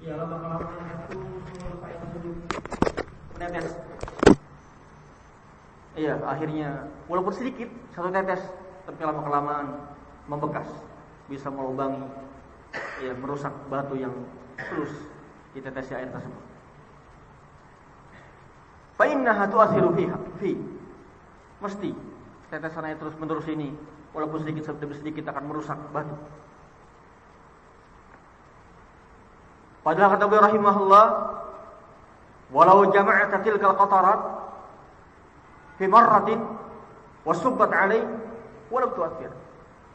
Ya lama-lama itu saya menetes. Iya, akhirnya walaupun sedikit satu tetes, tapi lama-kelamaan membekas, bisa melubangi, ya merusak batu yang tulus ditetesi air tersebut. Fa innaha tu'athiru fi. Mesti tetesan air terus-menerus ini walaupun sedikit demi sedikit akan merusak batu. Padahal kata beliau rahimahullah, walau jama'ata tilkal qatarat fi marratin wa subbat 'alai walau tu'athir.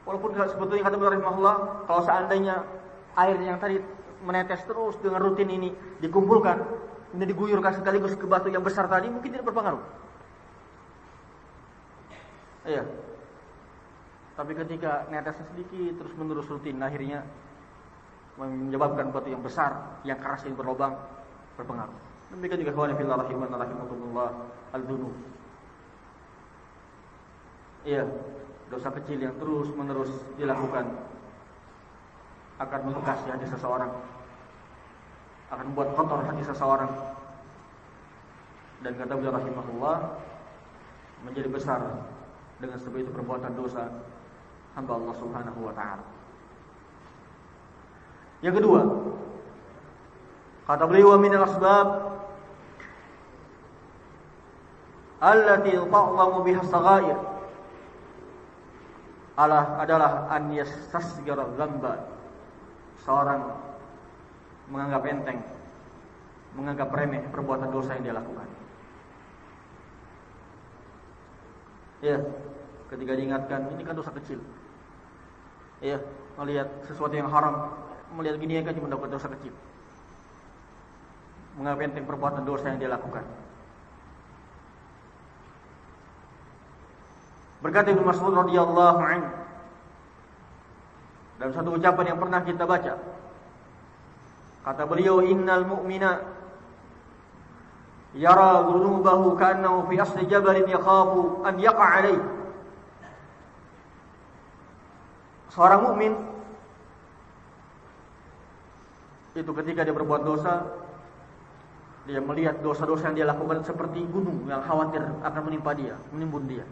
Walaupun sebetulnya kata beliau rahimahullah, kalau seandainya air yang tadi menetes terus dengan rutin ini dikumpulkan, ini diguyurkan sekaligus ke batu yang besar tadi, mungkin tidak berpengaruh. Iya. Tapi ketika netesnya sedikit terus menerus rutin, akhirnya menyebabkan batu yang besar, yang keras ini berlubang, berpengaruh. Demikian juga khawani fillah rahimakumullah al-dzunub. Iya, dosa kecil yang terus menerus dilakukan akan membekas di hati seseorang, akan membuat kotor hati seseorang. Dan kata beliau rahimahullah, menjadi besar dengan sebab itu perbuatan dosa hamba Allah Subhanahu wa taala. Yang kedua, kata beliau, wa minal asbab allati ta'lamu biha as-saghair adalah an yastasghira dzamba. Seorang menganggap enteng, menganggap remeh perbuatan dosa yang dia lakukan. Ya, ketika diingatkan, ini kan dosa kecil. Ya, melihat sesuatu yang haram, melihat gini kan cuma dapat dosa kecil. Menganggap enteng perbuatan dosa yang dia lakukan. Berkata Ibnu Mas'ud radhiyallahu anhu dalam satu ucapan yang pernah kita baca, kata beliau, innal mu'mina yara dhunubahu ka'annahu fi asli jabalin yakhafu an yaqa' alayh. Seorang mukmin itu ketika dia berbuat dosa, dia melihat dosa-dosa yang dia lakukan seperti gunung yang khawatir akan menimpa dia, menimbun dia.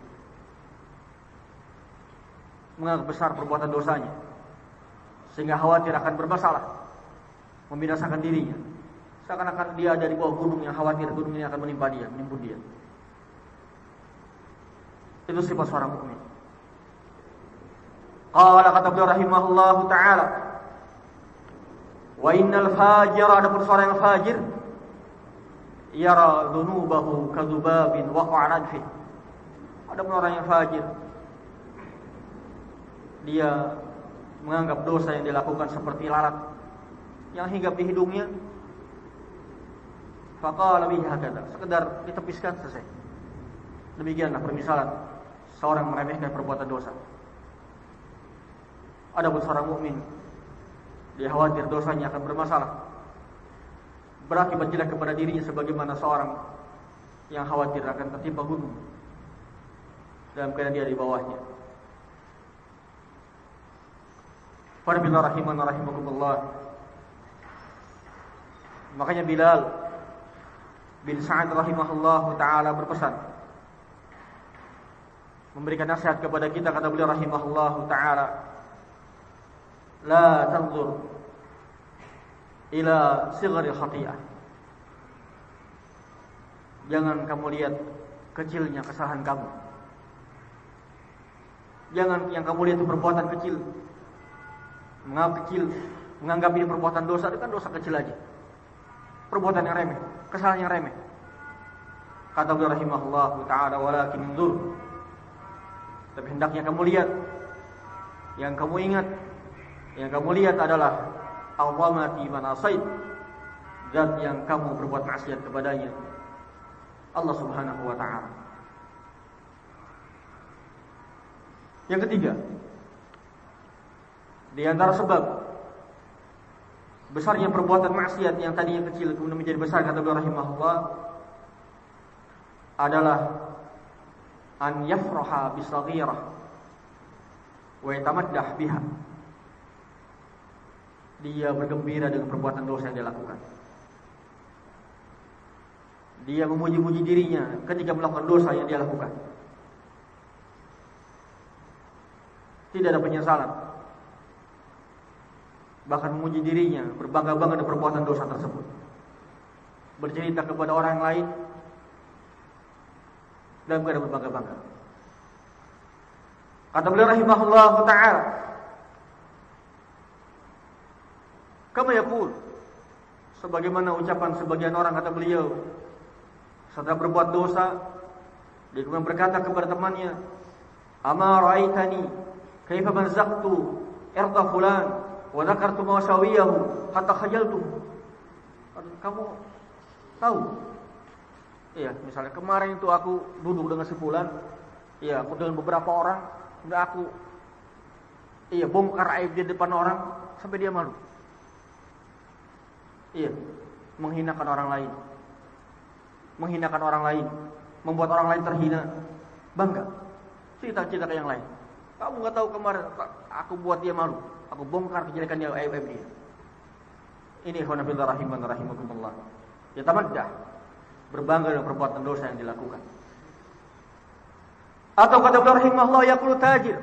Menganggap besar perbuatan dosanya, sehingga khawatir akan bermasalah, membinasakan dirinya. Seakan-akan dia ada di bawah gunung yang khawatir gunung ini akan menimpa dia, menimbun dia. Itu sifat seorang mukmin. Qala, kata beliau rahimahullahu taala, wa innal fajira, adapun seorang yang fajir, yara dhunubahu kadzubabin waqa'a anfi. Adapun orang yang fajir, dia menganggap dosa yang dilakukan seperti lalat yang hinggap di hidungnya. Faqala bihi hakadha, sekedar ditepiskan, selesai. Demikianlah permisalan seorang meremehkan perbuatan dosa. Adapun seorang mukmin, dia khawatir dosanya akan bermasalah, berakibat jelek kepada dirinya, sebagaimana seorang yang khawatir akan tertimpa gunung dalam keadaan dia di bawahnya. Para billah rahiman rahimakumullah. Makanya Bilal bin Sa'ad rahimahullahu ta'ala berpesan, memberikan nasihat kepada kita, kata beliau rahimahullahu ta'ala, la tanzur ila sighari khati'ah. Jangan kamu lihat kecilnya kesalahan kamu. Jangan yang kamu lihat itu perbuatan kecil, menganggap ini perbuatan dosa, itu kan dosa kecil aja, perbuatan yang remeh, kesalahan yang remeh. Kata beliau rahimahullahu ta'ala, walakin unzur, tapi hendaknya kamu lihat, yang kamu ingat, yang kamu lihat adalah awamati man asait, zat yang kamu berbuat maksiat kepadanya, Allah Subhanahu wa ta'ala. Yang ketiga, di antara sebab besarnya perbuatan maksiat yang tadinya kecil kemudian menjadi besar, kata beliau rahimahullah, adalah an yafraha bisaghirah wa yatamaddah biha. dia bergembira dengan perbuatan dosa yang dia lakukan. Dia memuji-muji dirinya ketika melakukan dosa yang dia lakukan. Tidak ada penyesalan. Bahkan memuji dirinya, berbangga-bangga dengan perbuatan dosa tersebut. Bercerita kepada orang lain dalam keadaan berbangga-bangga. Kata beliau rahimahullah ta'ala, kama yaqul, sebagaimana ucapan sebagian orang, kata beliau, setelah berbuat dosa, dia kemudian berkata kepada temannya, ama ra'aitani kaifa mazzaqtu irda fulan wa dzakartu mawasawiyahu hatta khajaltu. Kamu tahu? Iya, misalnya kemarin itu aku duduk dengan si fulan, iya, aku dengan beberapa orang, enggak aku bongkar aib di depan orang sampai dia malu. Iya, menghinakan orang lain. Menghinakan orang lain, membuat orang lain terhina, bangga, cerita-cerita ke yang lain. Kamu nggak tahu kemarin aku buat dia malu, aku bongkar kejelekan dia, aib-aib dia. Ini khonafillah rahiman rahimakumullah. Ya tamaddah, berbangga dengan perbuatan dosa yang dilakukan. Atau kata beliau rahimahullah, yaqulu tajir,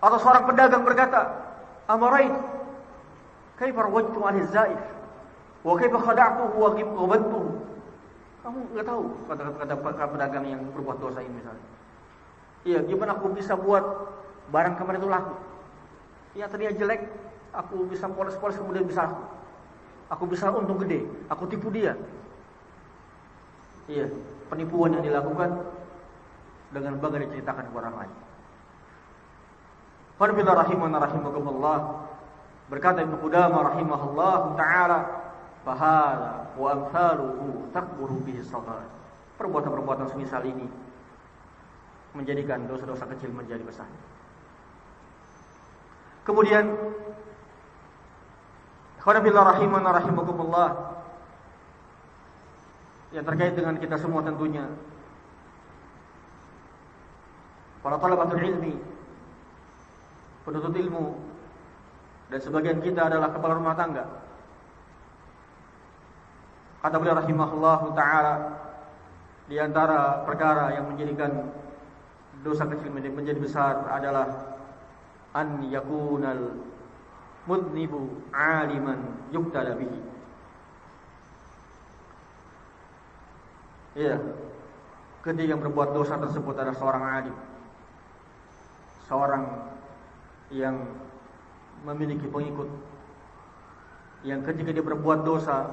atau seorang pedagang berkata, amarait kaifa rawajtu ahli zaif wa kaifa khada'tuhu wa ghibtuhu. Kamu nggak tahu kata pedagang yang berbuat dosa ini misalnya. Iya, gimana aku bisa buat barang kemarin itu laku? Iya, tadinya jelek, aku bisa poles-poles kemudian bisa laku. Aku bisa untung gede, aku tipu dia. Iya, penipuan yang dilakukan dengan bangga diceritakan kepada orang lain. Qanfillah rahimana rahimakumullah. Berkata Ibnu Qudamah rahimahullah ta'ala, fahada wa amsaluhu takburu bihi saghar. Perbuatan-perbuatan semisal ini menjadikan dosa-dosa kecil menjadi besar. Kemudian khonafillah rahimana rahimakumullah, yang terkait dengan kita semua tentunya, para talabatul ilmi, penuntut ilmu, dan sebagian kita adalah kepala rumah tangga. Kata beliau rahimahullahu ta'ala, di antara perkara yang menjadikan dosa kecil menjadi besar adalah an yakunal mudnibu aliman yuqtada bihi. Iya, ketika yang berbuat dosa tersebut adalah seorang alim, seorang yang memiliki pengikut, yang ketika dia berbuat dosa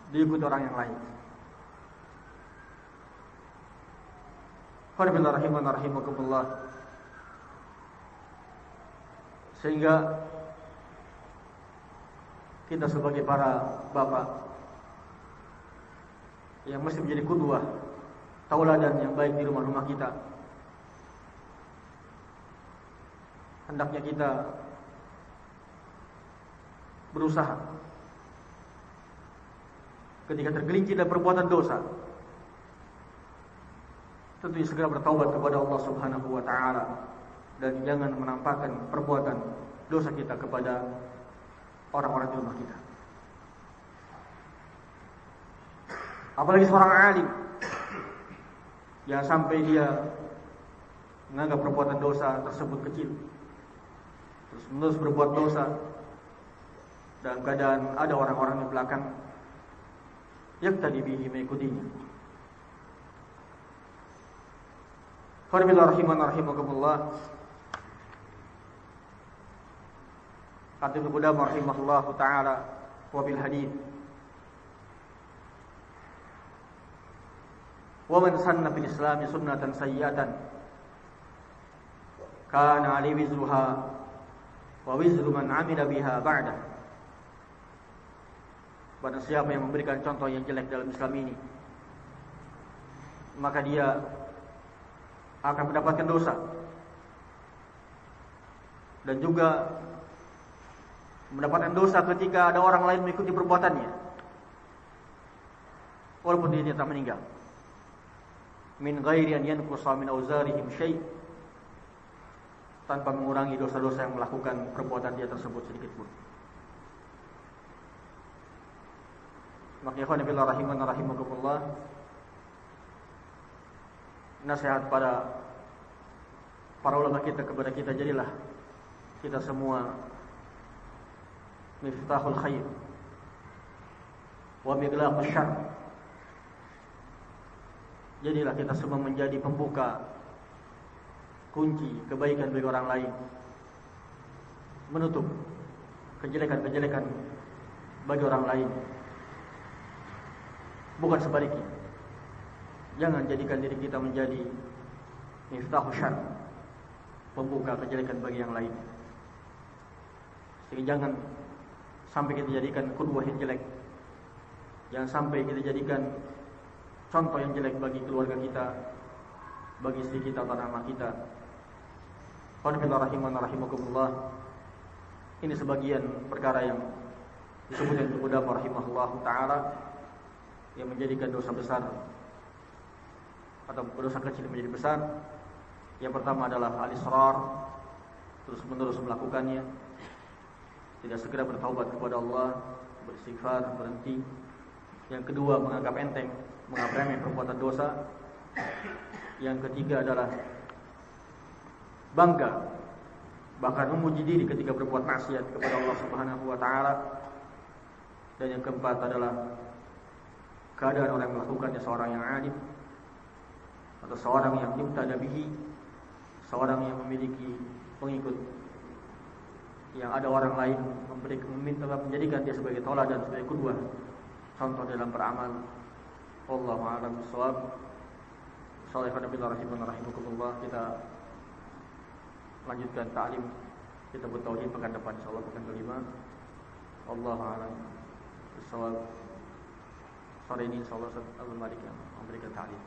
diikuti orang yang lain. Qanfillah rahimana rahimakumullah. Sehingga kita sebagai para bapak yang mesti menjadi qudwah, tauladan yang baik di rumah-rumah kita, hendaknya kita berusaha ketika tergelincir dalam perbuatan dosa, tentunya segera bertaubat kepada Allah Subhanahu wa ta'ala, dan jangan menampakkan perbuatan dosa kita kepada orang-orang di rumah kita. Apalagi seorang alim, jangan sampai dia menganggap perbuatan dosa tersebut kecil, terus menerus berbuat dosa dalam keadaan ada orang-orang di belakang yang tadi bihi mengikutinya. Qanfillah rahimana rahimakumullah. Kata Ibnu Qudamah rahimahullah ta'ala, wa bil hadith, wa man sanna fil islami sunnatan sayyi'atan kana 'alaihi wizruha wa wizru man 'amila biha ba'da. Barang siapa yang memberikan contoh yang jelek dalam Islam ini, maka dia akan mendapatkan dosa, dan juga mendapatkan dosa ketika ada orang lain mengikuti perbuatannya, walaupun dia tak meninggal. Min ghairi an yanqusa min auzarihim syai', tanpa mengurangi dosa-dosa yang melakukan perbuatan dia tersebut sedikit pun. Maka ikhwan fillah rahiman rahimakumullah, nasihat pada para ulama kita kepada kita, jadilah kita semua miftahul khair wa miglaqus syarr. Jadilah kita semua menjadi pembuka kunci kebaikan bagi orang lain, menutup kejelekan-kejelekan bagi orang lain. Bukan sebaliknya. Jangan jadikan diri kita menjadi miftahu syarr, pembuka kejelekan bagi yang lain. Sehingga jangan sampai kita jadikan qudwah yang jelek. Jangan sampai kita jadikan contoh yang jelek bagi keluarga kita, bagi istri kita atau anak kita. Qanifillah rahiman rahimakumullah. Ini sebagian perkara yang disebutkan Ibnu Qudamah rahimahullah ta'ala, yang menjadikan dosa besar atau dosa kecil menjadi besar. Yang pertama adalah al-israr, terus-menerus melakukannya, tidak segera bertaubat kepada Allah, beristighfar, berhenti. Yang kedua, menganggap enteng, menganggap remeh perbuatan dosa. Yang ketiga adalah bangga, bahkan memuji diri ketika berbuat maksiat kepada Allah Subhanahu wa taala. Dan yang keempat adalah keadaan orang yang melakukannya seorang yang alim atau seorang yang yumtada bihi, seorang yang memiliki pengikut, yang ada orang lain menjadikan dia sebagai tauladan, sebagai qudwah, contoh dalam beramal. Wallahu a'lam bishawab. Shalihan billah rahimakumullah. Kita lanjutkan ta'lim kita bertauhid pekan depan insyaallah, pekan kelima. Wallahu a'lam bishawab. Sore ini insyaallah Ustaz Abdul Malik yang memberikan ta'lim.